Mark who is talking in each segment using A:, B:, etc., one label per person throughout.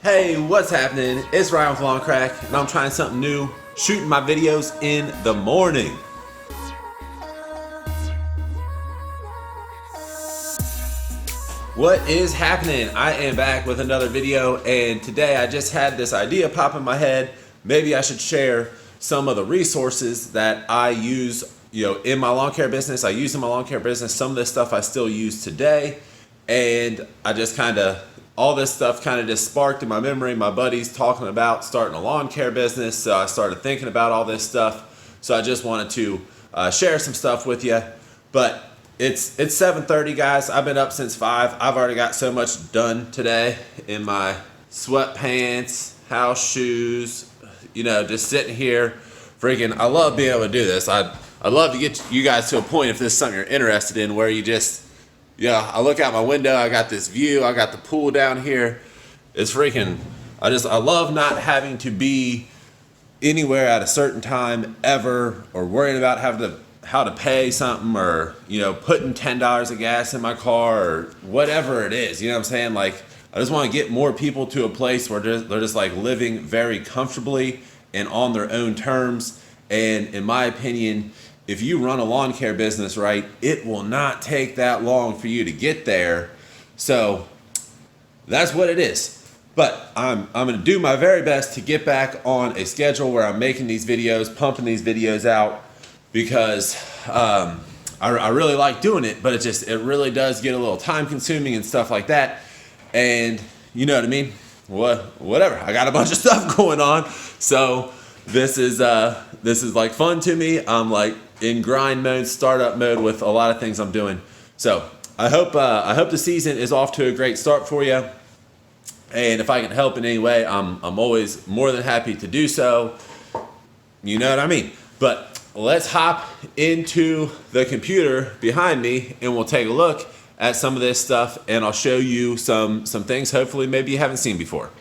A: Hey, what's happening? It's Ryan with Lawn Crack, and I'm trying something new, shooting my videos in the morning. What is happening? I am back with another video, and today I just had this idea pop in my head. Maybe I should share some of the resources that I use, in my lawn care business. I use in my lawn care business. Some of this stuff I still use today, and I just all this stuff just sparked in my memory. My buddies talking about starting a lawn care business, so I started thinking about all this stuff. So I just wanted to share some stuff with you. But it's 7:30, guys. I've been up since 5. I've already got so much done today in my sweatpants, house shoes, just sitting here. Freaking, I love being able to do this. I'd love to get you guys to a point, if this is something you're interested in, where you just, I look out my window, I got this view, I got the pool down here. It's freaking, I love not having to be anywhere at a certain time ever, or worrying about how to pay something, or, putting $10 of gas in my car, or whatever it is. You know what I'm saying? Like, I just want to get more people to a place where they're just like living very comfortably and on their own terms. And in my opinion, if you run a lawn care business right, it will not take that long for you to get there. So that's what it is. But I'm going to do my very best to get back on a schedule where I'm making these videos, pumping these videos out, because I really like doing it, but it really does get a little time consuming and stuff like that. And you know what I mean? Whatever. I got a bunch of stuff going on. So this is like fun to me. I'm like in grind mode, startup mode with a lot of things I'm doing. So I hope the season is off to a great start for you. And if I can help in any way, I'm always more than happy to do so. You know what I mean? But let's hop into the computer behind me, and we'll take a look at some of this stuff, and I'll show you some things hopefully maybe you haven't seen before.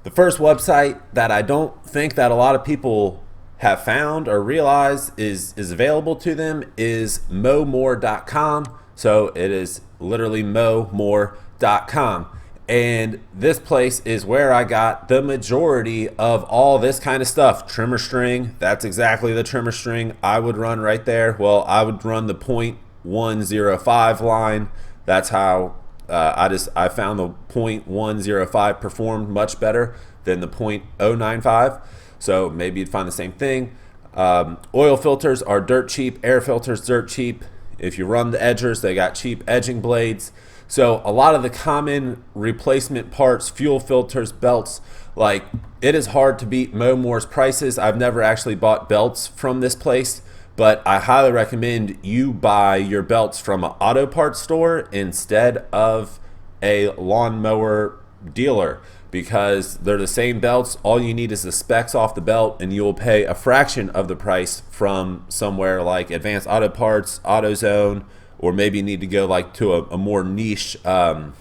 A: The first website that I don't think that a lot of people have found or realize is available to them is mowmore.com. So it is literally mowmore.com. And this place is where I got the majority of all this kind of stuff. Trimmer string, that's exactly the trimmer string I would run right there. Well, I would run the .105 line. That's how I found the .105 performed much better than the .095. So maybe you'd find the same thing. Oil filters are dirt cheap. Air filters, dirt cheap. If you run the edgers, they got cheap edging blades. So a lot of the common replacement parts, fuel filters, belts, like, it is hard to beat Mowmore's prices. I've never actually bought belts from this place, but I highly recommend you buy your belts from an auto parts store instead of a lawnmower dealer, because they're the same belts. All you need is the specs off the belt, and you will pay a fraction of the price from somewhere like Advanced Auto Parts, AutoZone, or maybe you need to go like to a more niche auto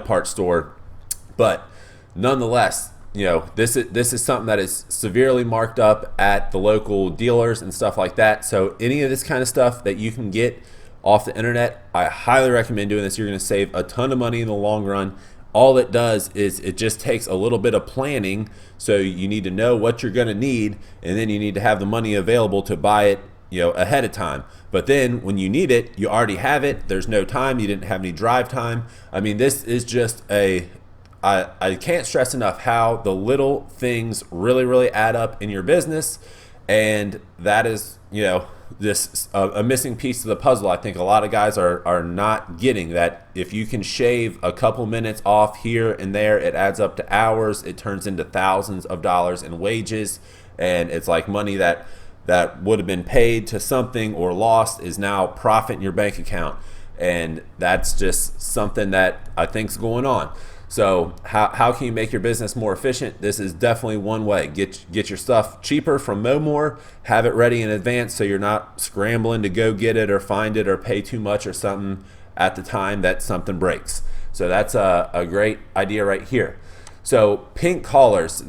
A: parts store. But nonetheless, this is something that is severely marked up at the local dealers and stuff like that. So any of this kind of stuff that you can get off the internet, I highly recommend doing this. You're going to save a ton of money in the long run. All it does is it just takes a little bit of planning. So you need to know what you're going to need, and then you need to have the money available to buy it ahead of time. But then when you need it, you already have it. There's no time. You didn't have any drive time. I mean, this is just I can't stress enough how the little things really, really add up in your business. And that is, this a missing piece of the puzzle. I think a lot of guys are not getting that. If you can shave a couple minutes off here and there, it adds up to hours. It turns into thousands of dollars in wages. And it's like money that would have been paid to something or lost is now profit in your bank account. And that's just something that I think is going on. So how can you make your business more efficient? This is definitely one way. Get your stuff cheaper from Mowmore, have it ready in advance so you're not scrambling to go get it or find it or pay too much or something at the time that something breaks. So that's a great idea right here. So pink collars,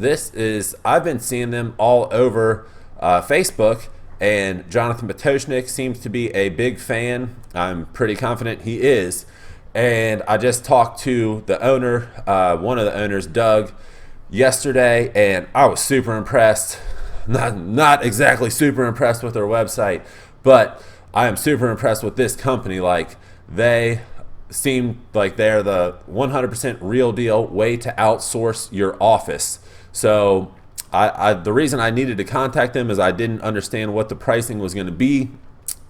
A: I've been seeing them all over Facebook, and Jonathan Patoshnik seems to be a big fan. I'm pretty confident he is. And I just talked to the owner, one of the owners, Doug, yesterday, and I was super impressed. Not exactly super impressed with their website, but I am super impressed with this company. Like, they seem like they're the 100% real deal way to outsource your office. So the reason I needed to contact them is I didn't understand what the pricing was going to be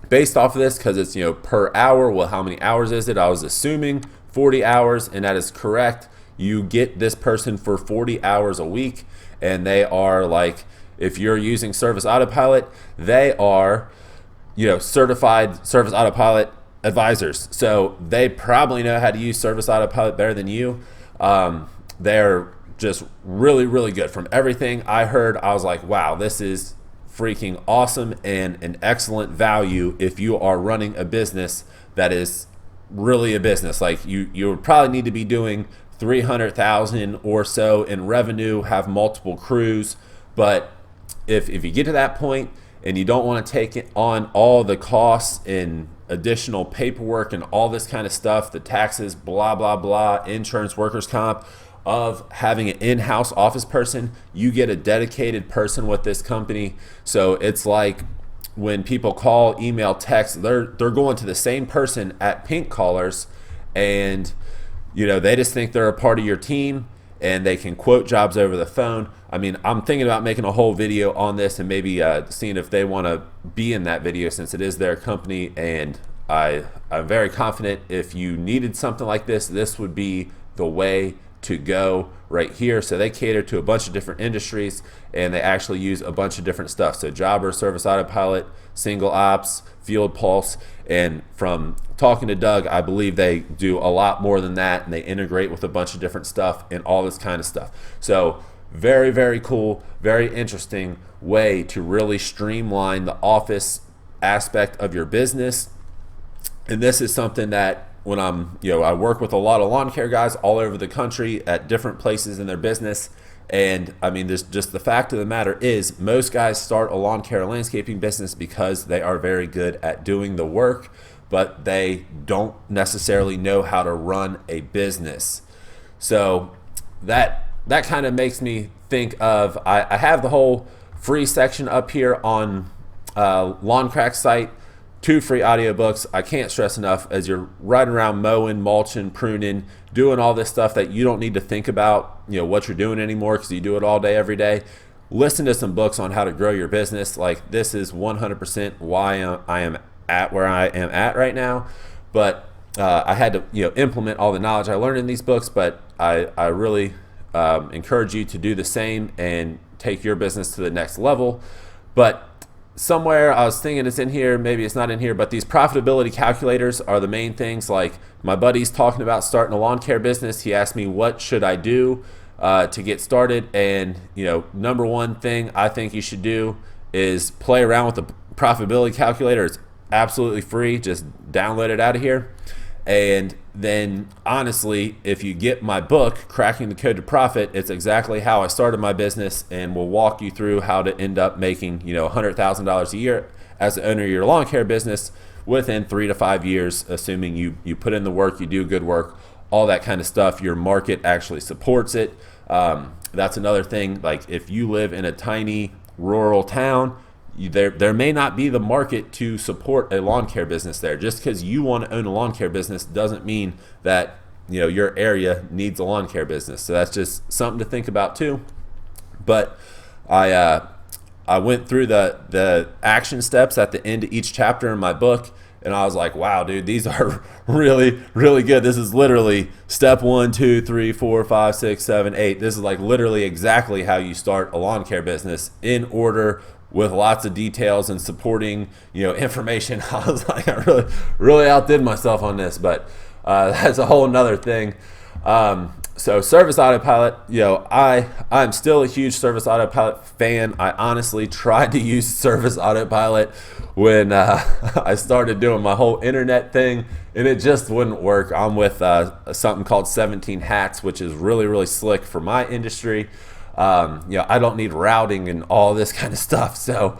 A: based off of this, because it's, per hour. Well, how many hours is it? I was assuming 40 hours, and that is correct. You get this person for 40 hours a week, and they are like, if you're using Service Autopilot, they are, certified Service Autopilot advisors. So they probably know how to use Service Autopilot better than you. They're just really, really good. From everything I heard, I was like, wow, this is freaking awesome and an excellent value if you are running a business that is really a business. Like, you would probably need to be doing 300,000 or so in revenue, have multiple crews. But if you get to that point and you don't want to take it on all the costs and additional paperwork and all this kind of stuff, the taxes, blah, blah, blah, insurance, workers' comp, of having an in-house office person, you get a dedicated person with this company. So it's like when people call, email, text, they're going to the same person at Pink Collars, and they just think they're a part of your team, and they can quote jobs over the phone. I mean, I'm thinking about making a whole video on this and maybe seeing if they want to be in that video, since it is their company. And I'm very confident if you needed something like this, this would be the way to go right here. So they cater to a bunch of different industries, and they actually use a bunch of different stuff. So Jobber, Service Autopilot, Single Ops, Field Pulse. And from talking to Doug, I believe they do a lot more than that, and they integrate with a bunch of different stuff and all this kind of stuff. So very, very cool, very interesting way to really streamline the office aspect of your business. And this is something that when I work with a lot of lawn care guys all over the country at different places in their business. And I mean, just the fact of the matter is, most guys start a lawn care landscaping business because they are very good at doing the work, but they don't necessarily know how to run a business. So that kind of makes me think of, I have the whole free section up here on Lawn Crack's site. 2 free audiobooks. I can't stress enough, as you're riding around mowing, mulching, pruning, doing all this stuff that you don't need to think about, what you're doing anymore, because you do it all day, every day. Listen to some books on how to grow your business. Like, this is 100% why I am at where I am at right now. But I had to, implement all the knowledge I learned in these books. But I really encourage you to do the same and take your business to the next level. But somewhere I was thinking it's in here, maybe it's not in here, but these profitability calculators are the main things. Like, my buddy's talking about starting a lawn care business. He asked me, what should I do to get started? And number one thing I think you should do is play around with the profitability calculator. It's absolutely free. Just download it out of here. And then, honestly, if you get my book, Cracking the Code to Profit, it's exactly how I started my business, and we'll walk you through how to end up making $100,000 a year as the owner of your lawn care business within 3 to 5 years, assuming you put in the work, you do good work, all that kind of stuff. Your market actually supports it. That's another thing. Like, if you live in a tiny rural town, there may not be the market to support a lawn care business there. Just because you want to own a lawn care business doesn't mean that your area needs a lawn care business. So that's just something to think about too. But I went through the action steps at the end of each chapter in my book, and I was like, wow, dude, these are really, really good. This is literally step 1, 2, 3, 4, 5, 6, 7, 8. This is like literally exactly how you start a lawn care business, in order, with lots of details and supporting information. I was like, I really outdid myself on this, but that's a whole nother thing. So Service Autopilot, I'm still a huge Service Autopilot fan. I honestly tried to use Service Autopilot when I started doing my whole internet thing, and it just wouldn't work. I'm with something called 17 Hats, which is really, really slick for my industry. I don't need routing and all this kind of stuff. So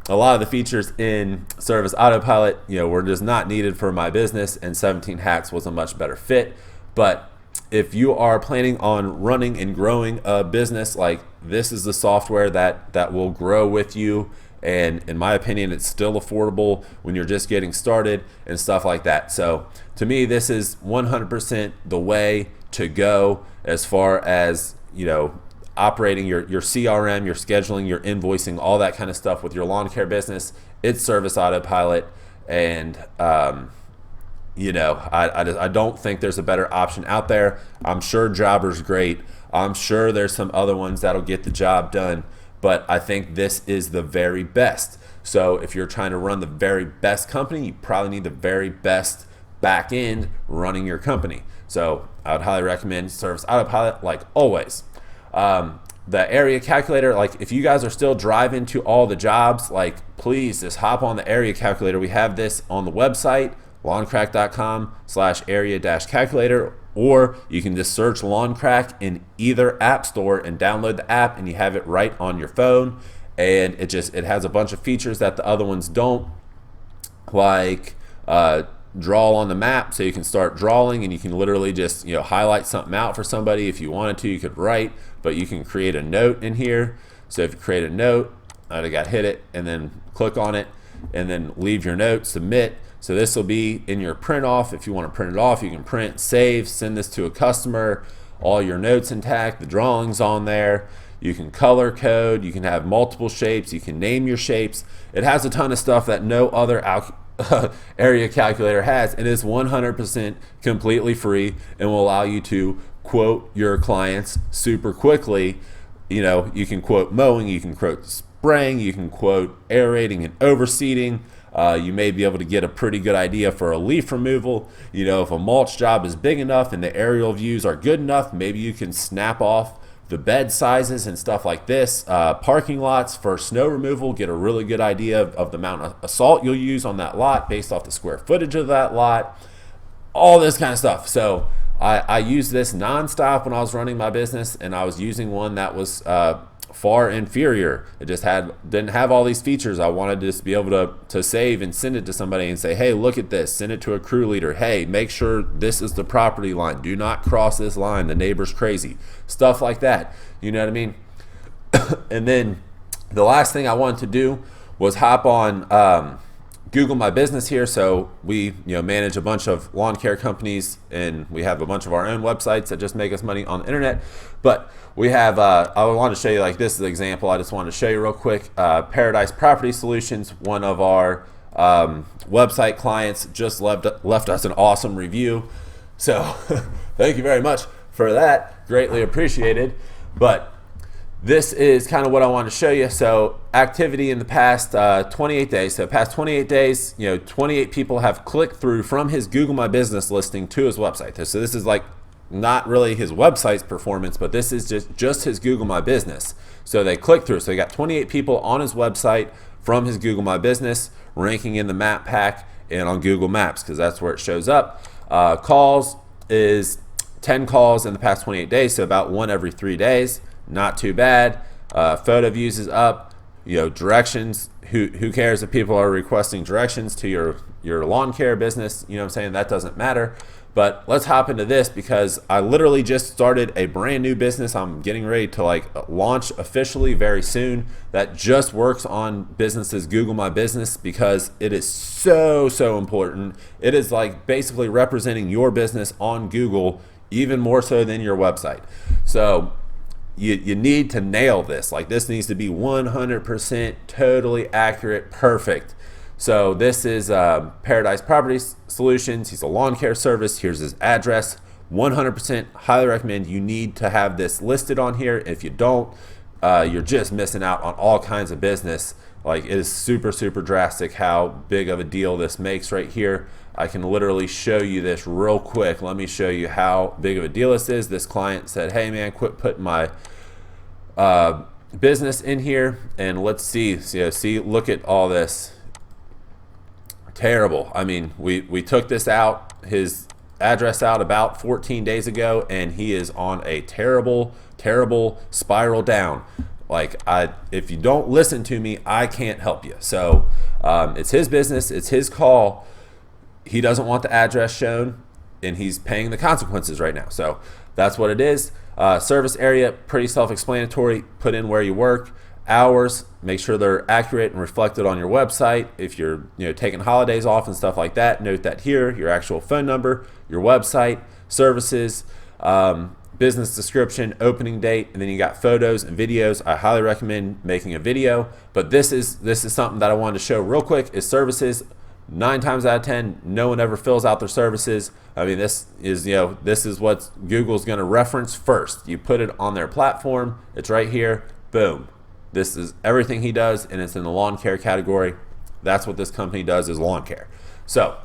A: a lot of the features in Service Autopilot, were just not needed for my business, and 17 Hacks was a much better fit. But if you are planning on running and growing a business, like, this is the software that will grow with you. And in my opinion, it's still affordable when you're just getting started and stuff like that. So to me, this is 100% the way to go as far as, operating your CRM, your scheduling, your invoicing, all that kind of stuff with your lawn care business. It's Service Autopilot. And, I don't think there's a better option out there. I'm sure Jobber's great. I'm sure there's some other ones that'll get the job done. But I think this is the very best. So if you're trying to run the very best company, you probably need the very best back end running your company. So I would highly recommend Service Autopilot, like always. The area calculator, like, if you guys are still driving to all the jobs, like, please just hop on the area calculator. We have this on the website, lawncrack.com/area-calculator, or you can just search LawnCrack in either app store and download the app, and you have it right on your phone. And it has a bunch of features that the other ones don't, like draw on the map, so you can start drawing, and you can literally just highlight something out for somebody. If you wanted to, you could write, but you can create a note in here. So if you create a note, I got hit it, and then click on it, and then leave your note, submit. So this will be in your print off. If you want to print it off, you can print, save, send this to a customer, all your notes intact, the drawings on there. You can color code, you can have multiple shapes, you can name your shapes. It has a ton of stuff that no other area calculator has, and it's 100% completely free and will allow you to quote your clients super quickly. You can quote mowing, you can quote spraying, you can quote aerating and overseeding. You may be able to get a pretty good idea for a leaf removal. If a mulch job is big enough and the aerial views are good enough, maybe you can snap off the bed sizes and stuff like this. Parking lots for snow removal, get a really good idea of the amount of salt you'll use on that lot based off the square footage of that lot, all this kind of stuff. So I used this nonstop when I was running my business, and I was using one that was far inferior. It just didn't have all these features. I wanted to just be able to save and send it to somebody and say, hey, look at this. Send it to a crew leader. Hey, make sure this is the property line. Do not cross this line. The neighbor's crazy. Stuff like that. You know what I mean? And then the last thing I wanted to do was hop on Google My Business here. So we manage a bunch of lawn care companies, and we have a bunch of our own websites that just make us money on the internet. But we have, I want to show you, like, this is an example I just wanted to show you real quick. Paradise Property Solutions, one of our website clients, just left us an awesome review. So thank you very much for that. Greatly appreciated. But this is kind of what I want to show you. So activity in the past 28 days. So past 28 days, 28 people have clicked through from his Google My Business listing to his website. So this is like not really his website's performance, but this is just his Google My Business. So they click through. So he got 28 people on his website from his Google My Business, ranking in the map pack and on Google Maps, because that's where it shows up. Calls is 10 calls in the past 28 days, so about one every 3 days. Not too bad. Photo views is up. Directions. Who cares if people are requesting directions to your lawn care business? You know what I'm saying? That doesn't matter. But let's hop into this, because I literally just started a brand new business. I'm getting ready to launch officially very soon, that just works on businesses Google My Business, because it is so important. It is like basically representing your business on Google, even more so than your website. So you need to nail this. Like, this needs to be 100% totally accurate, perfect. So this is Paradise Property Solutions. He's a lawn care service. Here's his address. 100% highly recommend. You need to have this listed on here. If you don't, you're just missing out on all kinds of business. Like, it is super drastic how big of a deal this makes right here. I can literally show you this real quick. Let me show you how big of a deal this is. This client said, hey man, quit putting my business in here, and let's see. See, look at all this. Terrible. I mean, we took this out, his address out, about 14 days ago, and he is on a terrible spiral down. Like, if you don't listen to me, I can't help you. So it's his business, it's his call. He doesn't want the address shown, and he's paying the consequences right now. So that's what it is. Service area, pretty self-explanatory. Put in where you work, hours, make sure they're accurate and reflected on your website. If you're taking holidays off and stuff like that, note that here. Your actual phone number, your website, services, business description, opening date, and then you got photos and videos. I highly recommend making a video, but this is something that I wanted to show real quick is services. 9 times out of 10, no one ever fills out their services. I mean, this is what Google's going to reference first. You put it on their platform, it's right here, boom. This is everything he does, and it's in the lawn care category. That's what this company does, is lawn care. So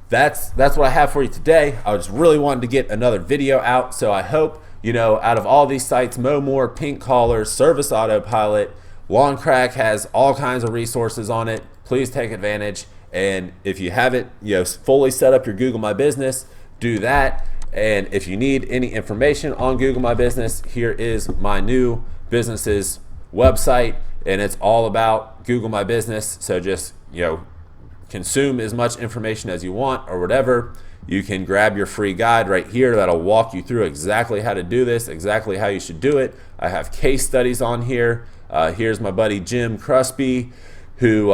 A: that's what I have for you today. I just really wanted to get another video out, so I hope, out of all these sites, Mow More, Pink Collars, Service Autopilot, Lawn Crack has all kinds of resources on it. Please take advantage. And if you haven't fully set up your Google My Business, do that. And if you need any information on Google My Business, here is my new business's website, and it's all about Google My Business. So just consume as much information as you want or whatever. You can grab your free guide right here that'll walk you through exactly how to do this, exactly how you should do it. I have case studies on here. Here's my buddy Jim Crusby, who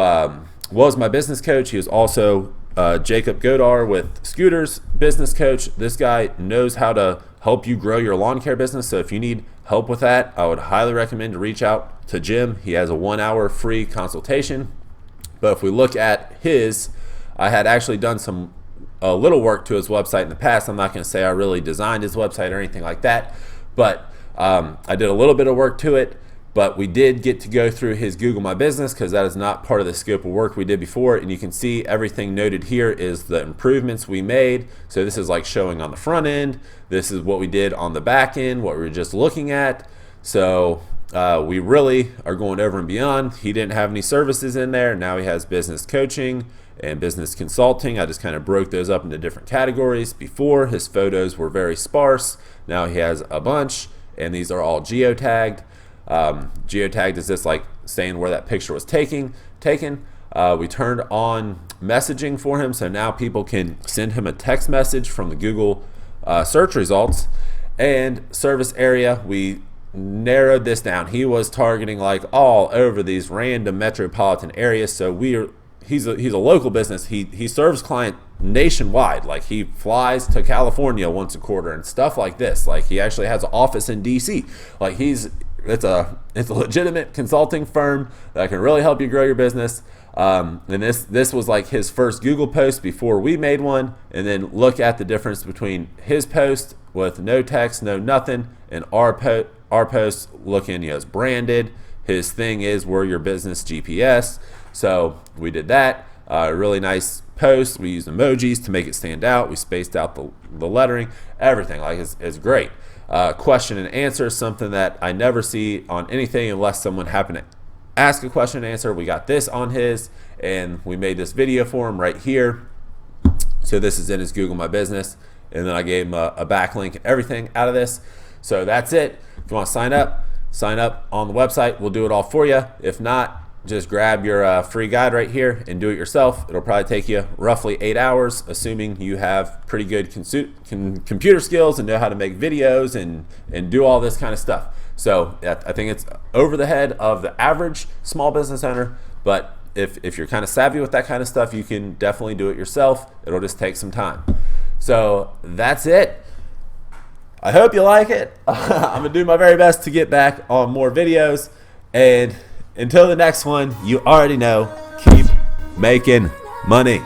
A: was my business coach. He was also Jacob Godar with Scooter's business coach. This guy knows how to help you grow your lawn care business. So if you need help with that, I would highly recommend to reach out to Jim. He has a 1-hour free consultation. But if we look at his, I had actually done a little work to his website in the past. I'm not going to say I really designed his website or anything like that, but I did a little bit of work to it. But we did get to go through his Google My Business because that is not part of the scope of work we did before. And you can see everything noted here is the improvements we made. So this is like showing on the front end. This is what we did on the back end, what we were just looking at. So we really are going over and beyond. He didn't have any services in there. Now he has business coaching and business consulting. I just kind of broke those up into different categories. Before, his photos were very sparse. Now he has a bunch, and these are all geotagged. Geotagged is just like saying where that picture was taken. We turned on messaging for him, so now people can send him a text message from the Google search results. And service area, we narrowed this down. He was targeting like all over these random metropolitan areas, so he's a local business. He serves client nationwide. Like, he flies to California once a quarter and stuff like this. Like, he actually has an office in DC. Like, it's a legitimate consulting firm that can really help you grow your business. And this was like his first Google post before we made one. And then look at the difference between his post with no text, no nothing, and our post looking, it's branded. His thing is we're your business GPS. So we did that. Really nice post. We used emojis to make it stand out. We spaced out the lettering. Everything is great. Question and answer is something that I never see on anything unless someone happened to ask a question and answer. We got this on his, and we made this video for him right here. So this is in his Google My Business, and then I gave him a backlink and everything out of this. So that's it. If you want to sign up on the website. We'll do it all for you. If not, just grab your free guide right here and do it yourself. It'll probably take you roughly 8 hours, assuming you have pretty good computer skills and know how to make videos and do all this kind of stuff. So I think it's over the head of the average small business owner, but if you're kind of savvy with that kind of stuff, you can definitely do it yourself. It'll just take some time. So that's it. I hope you like it. I'm gonna do my very best to get back on more videos, and until the next one, you already know, keep making money.